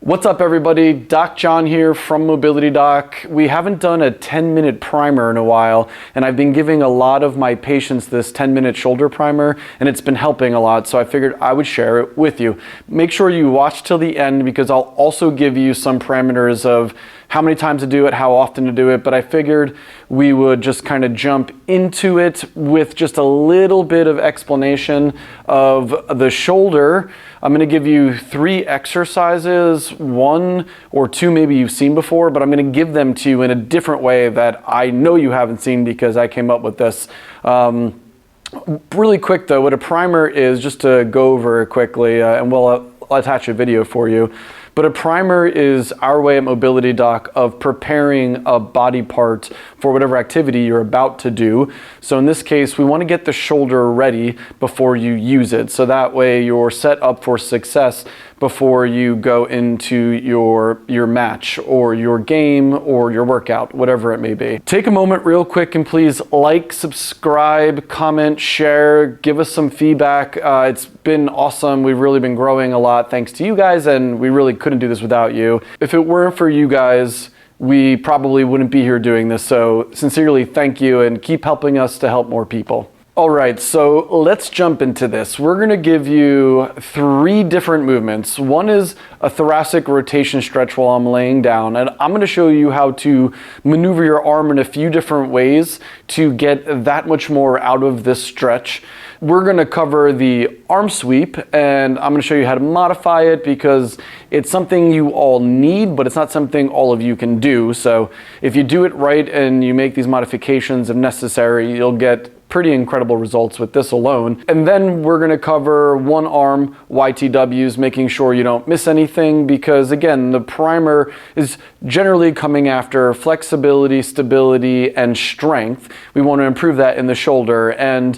What's up everybody, Doc John here from Mobility Doc. We haven't done a 10-minute primer in a while, and I've been giving a lot of my patients this 10-minute shoulder primer, and it's been helping a lot, so I figured I would share it with you. Make sure you watch till the end because I'll also give you some parameters of how many times to do it, how often to do it, but I figured we would just kind of jump into it with just a little bit of explanation of the shoulder. I'm going to give you 3 exercises, 1 or 2 maybe you've seen before, but I'm going to give them to you in a different way that I know you haven't seen because I came up with this. Really quick though, what a primer is, just to go over it quickly, and I'll attach a video for you. But a primer is our way at Mobility Doc of preparing a body part for whatever activity you're about to do. So in this case, we want to get the shoulder ready before you use it. So that way you're set up for success before you go into your match or your game or your workout, whatever it may be. Take a moment real quick and please like, subscribe, comment, share, give us some feedback. It's been awesome. We've really been growing a lot thanks to you guys, and we really couldn't do this without you. If it weren't for you guys, we probably wouldn't be here doing this. So sincerely, thank you, and keep helping us to help more people. All right, so let's jump into this. We're going to give you 3 different movements. One is a thoracic rotation stretch while I'm laying down, and I'm going to show you how to maneuver your arm in a few different ways to get that much more out of this stretch. We're going to cover the arm sweep, and I'm going to show you how to modify it because it's something you all need, but it's not something all of you can do. So if you do it right and you make these modifications if necessary, you'll get pretty incredible results with this alone. And then we're going to cover one arm YTWs, making sure you don't miss anything, because again, the primer is generally coming after flexibility, stability, and strength. We want to improve that in the shoulder. And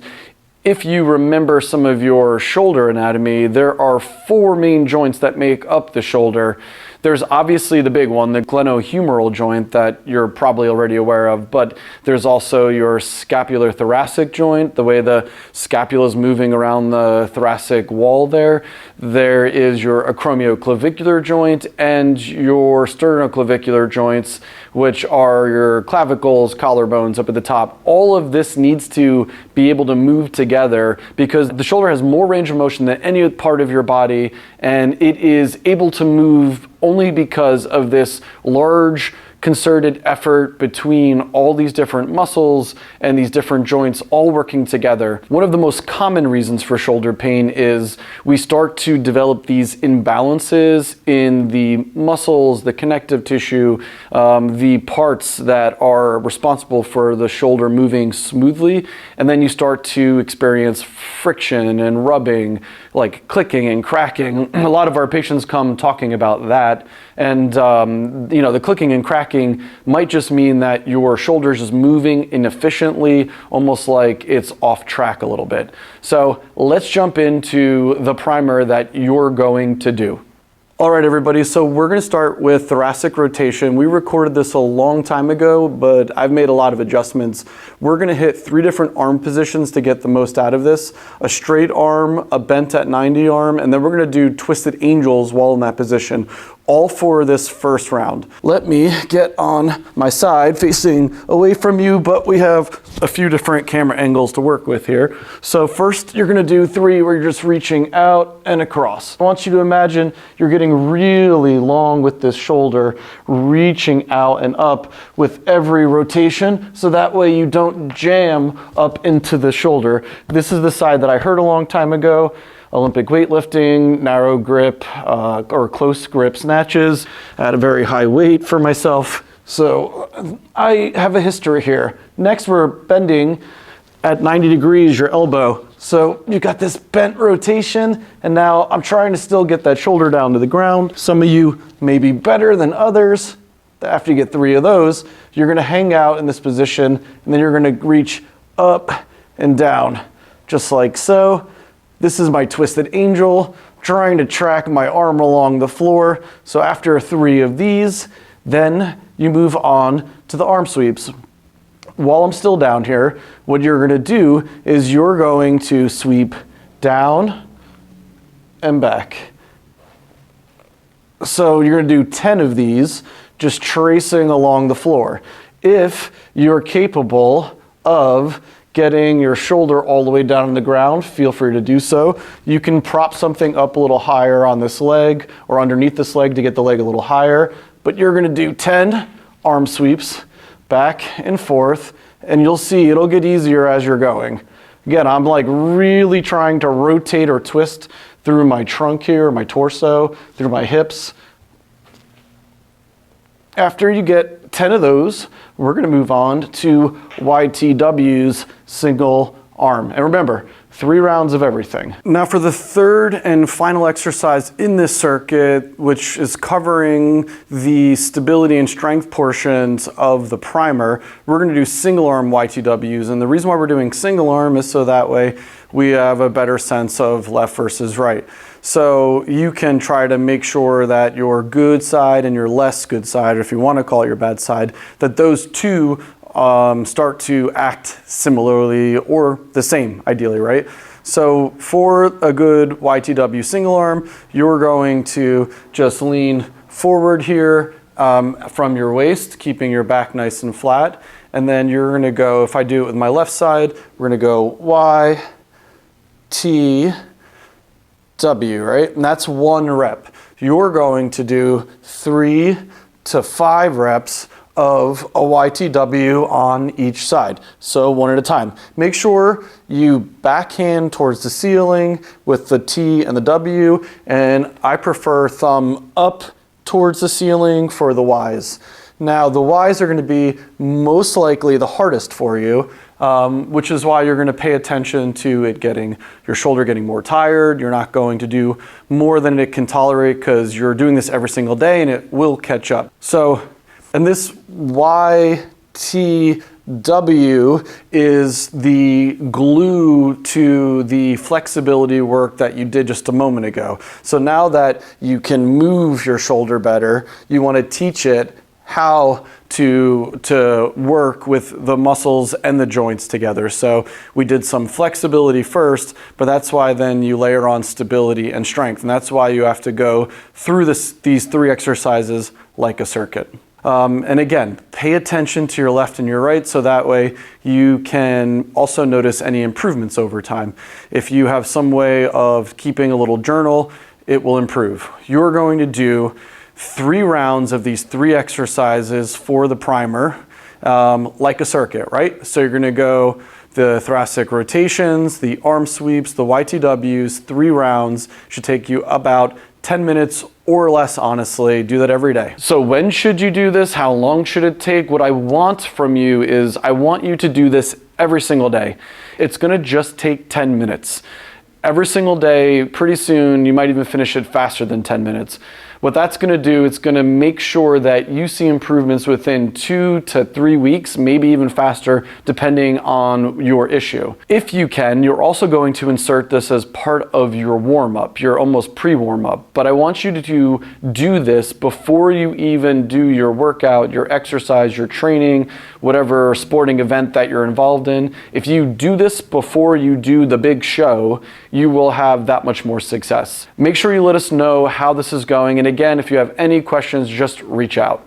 if you remember some of your shoulder anatomy, there are 4 main joints that make up the shoulder. There's obviously the big one, the glenohumeral joint that you're probably already aware of, but there's also your scapular thoracic joint, the way the scapula is moving around the thoracic wall there. There is your acromioclavicular joint and your sternoclavicular joints, which are your clavicles, collarbones up at the top. All of this needs to be able to move together because the shoulder has more range of motion than any part of your body, and it is able to move only because of this large concerted effort between all these different muscles and these different joints all working together. One of the most common reasons for shoulder pain is we start to develop these imbalances in the muscles, the connective tissue, the parts that are responsible for the shoulder moving smoothly, and then you start to experience friction and rubbing, like clicking and cracking. A lot of our patients come talking about that, and you know, the clicking and cracking might just mean that your shoulder is just moving inefficiently, almost like it's off track a little bit. So let's jump into the primer that you're going to do. All right, everybody, so we're going to start with thoracic rotation. We recorded this a long time ago, but I've made a lot of adjustments. We're going to hit 3 different arm positions to get the most out of this. A straight arm, a bent at 90 arm, and then we're going to do twisted angels while in that position, all for this first round. Let me get on my side facing away from you, but we have a few different camera angles to work with here. So first you're going to do 3 where you're just reaching out and across. I want you to imagine you're getting really long with this shoulder, reaching out and up with every rotation, so that way you don't jam up into the shoulder. This is the side that I heard a long time ago. Olympic weightlifting, narrow grip, or close grip snatches at a very high weight for myself. So I have a history here. Next, we're bending at 90 degrees, your elbow. So you got this bent rotation, and now I'm trying to still get that shoulder down to the ground. Some of you may be better than others. After you get 3 of those, you're gonna hang out in this position, and then you're gonna reach up and down, just like so. This is my twisted angel, trying to track my arm along the floor. So after 3 of these, then you move on to the arm sweeps. While I'm still down here, what you're going to do is you're going to sweep down and back. So you're gonna do 10 of these, just tracing along the floor. If you're capable of getting your shoulder all the way down on the ground, feel free to do so. You can prop something up a little higher on this leg or underneath this leg to get the leg a little higher, but you're gonna do 10 arm sweeps back and forth, and you'll see it'll get easier as you're going. Again, I'm like really trying to rotate or twist through my trunk here, my torso, through my hips. After you get 10 of those, we're gonna move on to YTW's single arm. And remember, 3 rounds of everything. Now for the third and final exercise in this circuit, which is covering the stability and strength portions of the primer, we're gonna do single arm YTWs. And the reason why we're doing single arm is so that way we have a better sense of left versus right. So you can try to make sure that your good side and your less good side, or if you want to call it your bad side, that those two start to act similarly or the same, ideally, right? So for a good YTW single arm, you're going to just lean forward here from your waist, keeping your back nice and flat. And then you're going to go, if I do it with my left side, we're going to go Y, T, W, right? And that's 1 rep. You're going to do 3 to 5 reps of a YTW on each side. So 1 at a time. Make sure you backhand towards the ceiling with the T and the W, and I prefer thumb up towards the ceiling for the Ys. Now the Ys are going to be most likely the hardest for you, which is why you're going to pay attention to it getting, your shoulder getting more tired. You're not going to do more than it can tolerate because you're doing this every single day and it will catch up. So, and this YTW is the glue to the flexibility work that you did just a moment ago. So now that you can move your shoulder better, you want to teach it how to work with the muscles and the joints together. So we did some flexibility first, but that's why then you layer on stability and strength. And that's why you have to go through these 3 exercises like a circuit. And again, pay attention to your left and your right so that way you can also notice any improvements over time. If you have some way of keeping a little journal, it will improve. You're going to do 3 rounds of these 3 exercises for the primer, like a circuit, right? So you're gonna go the thoracic rotations, the arm sweeps, the YTWs, 3 rounds, should take you about 10 minutes or less, honestly. Do that every day. So when should you do this? How long should it take? What I want from you is I want you to do this every single day. It's gonna just take 10 minutes. Every single day, pretty soon, you might even finish it faster than 10 minutes. What that's going to do, it's going to make sure that you see improvements within 2 to 3 weeks, maybe even faster, depending on your issue. If you can, you're also going to insert this as part of your warm-up, your almost pre-warm-up. But I want you to do this before you even do your workout, your exercise, your training, whatever sporting event that you're involved in. If you do this before you do the big show, you will have that much more success. Make sure you let us know how this is going. And again, if you have any questions, just reach out.